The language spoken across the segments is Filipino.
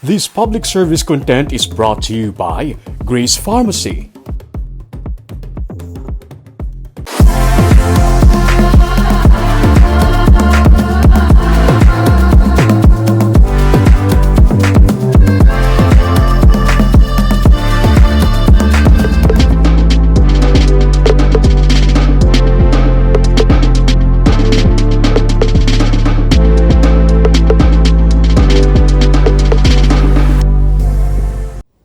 This public service content is brought to you by Grace Pharmacy.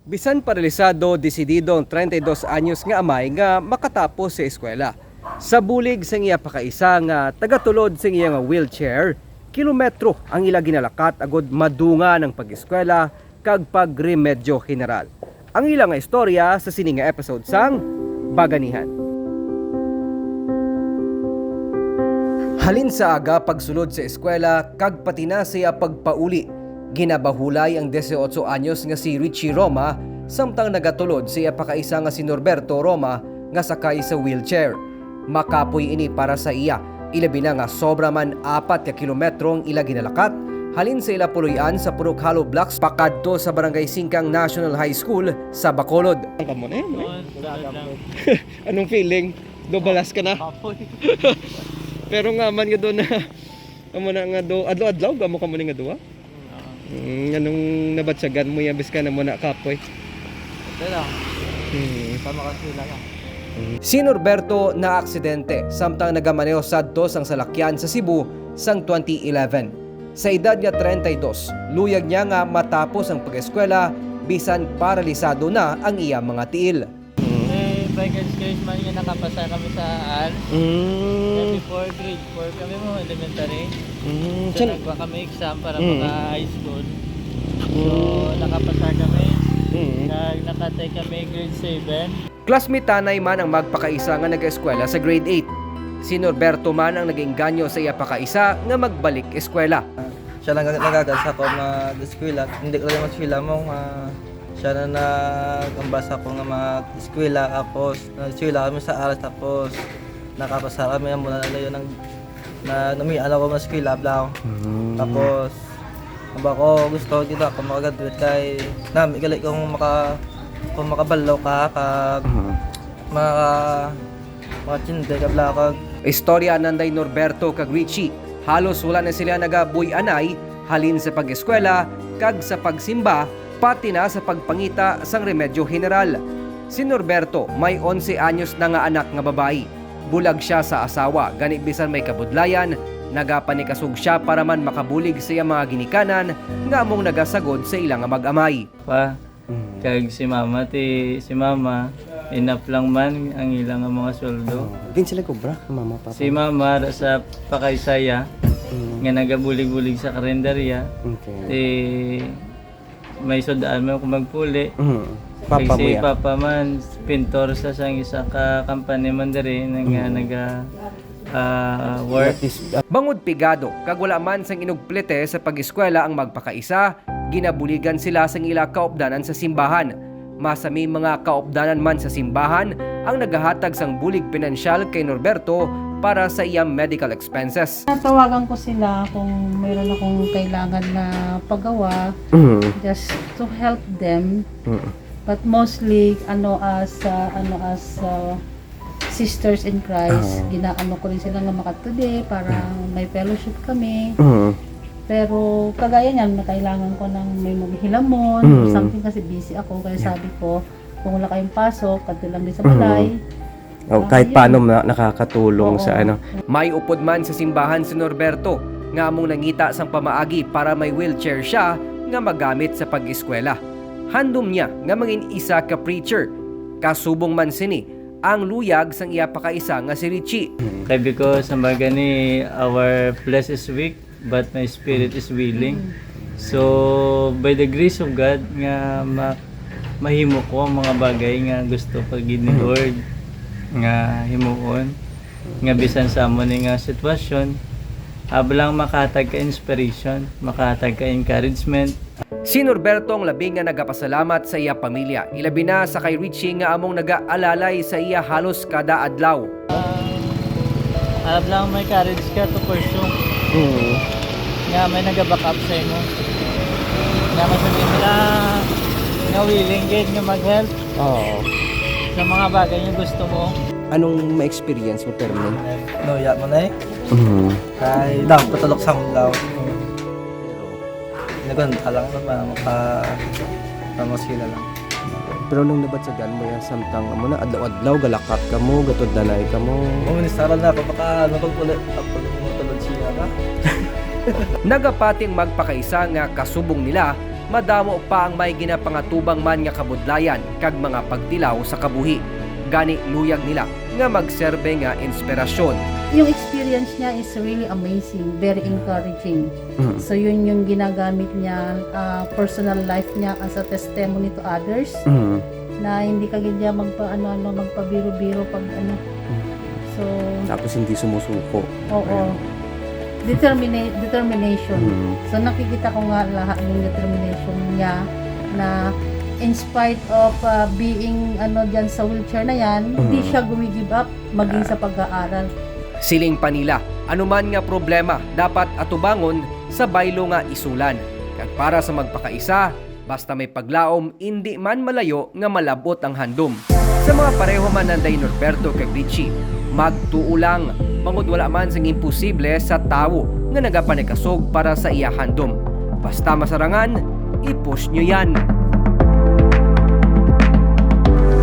Bisan paralisado, desidido ang 32 anyos nga amay nga makatapos sa eskwela. Sa bulig sa iya pakaisa nga tagatulod sa iya nga wheelchair, kilometro ang ila ginalakat agod madunga ng pag-eskwela kag pagremedyo general. Ang ila nga istorya sa sini nga episode sang Baganihan. Halin sa aga pagsulod sa eskwela kag pati na siya pagpauli. Ginabahulay ang 18 anyos nga si Richie Roma samtang nagatulod siya pakaisa nga si Norberto Roma nga sakay sa wheelchair. Makapoy ini para sa iya, ilabi na nga sobra man 4 kilometro ang ila ginalakat halin sa ila puloy-an sa Purok Hollow Blocks pakadto sa Barangay Singkang National High School sa Bacolod. Anong feeling? Dobalas ka na? Pero nga man nga doon na amo na nga do adlaw-adlaw gamo ka man nga duwa? Anong nabatsagan mo yan bis ka na muna kapoy? Ito lang. Tama kasi lang. Si Norberto na aksidente samtang nagamaneo sadto sang salakyan sa Cebu sang 2011. Sa edad niya 32, luyag niya nga matapos ang pag-eskwela bisan paralisado na ang iya mga tiil. Bikers guys man yung nakapasa kami sa AL. Before grade 4 kami mo elementary. So nagpa kami exam para maka high school. So nakapasa kami. Nakatay kami grade 7. Classmate tanay man ang magpakaisa nga nag-eskwela sa grade 8. Si Norberto man ang nag-engganyo sa iya pakaisa nga magbalik eskwela. Siya lang nagagal sa ako mag-eskwela. Hindi ko lang mag-eskwela mo. Siya na nag-ambasa ko nga mag-eskwela. Tapos nag-eskwela kami sa aras. Tapos nakapasa kami muna na yun na numian ako mag-eskwela. Tapos ko gusto dito ako makagraduate kay nami galit kung makabalaw ka kag makachinde ka bla kag Istorya nanday Norberto kag Richie. Halos wala na sila nagabuy-anay halin sa pag-eskwela kag sa pagsimba pati na sa pagpangita sang remedyo general. Si Norberto may 11 anyos na nga anak nga babayi. Bulag siya sa asawa, gani bisan may kabudlayan, nagapanikasog siya para man makabulig sa iya mga ginikanan nga among nagasagod sa ilang mag-amay. Kag si mama enough lang man ang ilang mga sweldo. Din sila kubra, mama papa. Si mama sa pakaisaya nga nagabulig-bulig sa kalendarya. May sudaan mo kung magpuli. Papa si mo papa man pintor sa sang isa ka company man diri nga naga work. Bangod pigado, kag wala man sang inugplete sa pag-eskwela ang magpakaisa, ginabuligan sila sang ila kaopdanan sa simbahan. Masami mga kaopdanan man sa simbahan ang nagahatag sang bulig pinansyal kay Norberto para sa iyang medical expenses. Tawagan ko sila kung mayroon akong kailangan na paggawa just to help them. But mostly as sisters in Christ, ginaano ko rin sila nga makatuloy para may fellowship kami. Pero kagaya niyan, kailangan ko ng may maghilamon or something kasi busy ako. Kaya sabi ko, kung wala kayong pasok, kadto lang din sa balay. Kahit paano nakakatulong sa ano. May upod man sa simbahan si Norberto nga among nangita sang pamaagi para may wheelchair siya nga magamit sa pag-eskwela. Handom niya nga mangin isa ka preacher. Kasubong man sini ang luyag sang iya pakaisa nga si Richie. Sabi ko sa baga ni our flesh is weak but my spirit is willing. So by the grace of God nga mahimo ko ang mga bagay nga gusto pag ni Lord nga himuon nga bisan sa amon nga sitwasyon ablang makatag ka inspiration, makatag ka encouragement. Si Norberto ang labing nga nagapasalamat sa iya pamilya. Ilabi na sa kay Richie nga among nagaalalay sa iya halos kada adlaw. Ablang may courage ka to pursue. Nga may naga-back up sa imo. Nga masabihin nila nga willing gid nga mag-help Oo. sa mga bagay nga gusto mo. Anong ma-experience mo, Permin? No, ya mo na eh. Kay daw, patulok sa mulaw. Pero, alang naman, makamasila lang. Pero nung nabatsagan mo yan, samtang mo na adlaw-adlaw, galakat ka mo, gatod danay ka mo. Ministaran na ako, baka napagpulit ako tulad siya ka. Nagapating magpakaisa nga kasubong nila, madamo pa ang may ginapangatubang man nga kabudlayan kag mga pagtilaw sa kabuhi. Gani luyag nila nga magserbe nga inspirasyon. Yung experience niya is really amazing, very encouraging. So yun yung ginagamit niya, personal life niya as a testimony to others, na hindi ka ganyan magpabiro-biro pag ano. So, Tapos hindi sumusuko. oo. Determination. So nakikita ko nga lahat ng determination niya na in spite of being diyan sa wheelchair na yan, hindi siya gumigive up maging sa pag-aaral. Siling pa nila, anuman nga problema dapat atubangon sa baylo nga isulan. Kag para sa magpakaisa, basta may paglaom, hindi man malayo nga malabot ang handom. Sa mga pareho man nanday Norberto kag Richie, magtuo lang, bangod wala man sing imposible sa tawo nga nagapanikasog para sa iya handom. Basta masarangan, i-push nyo yan.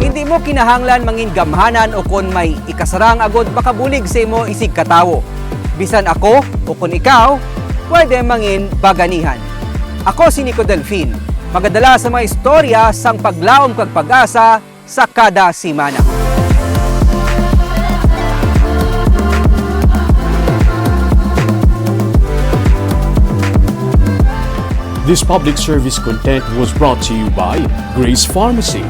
Hindi mo kinahanglan mangin gamhanan o kon may ikasarang agod makabulig sa imo isig katawo. Bisan ako o kon ikaw, pwede mangin baganihan. Ako si Nico Delfin, magadala sa mga istorya sang paglaom kag pag-asa sa kada simana. This public service content was brought to you by Grace Pharmacy.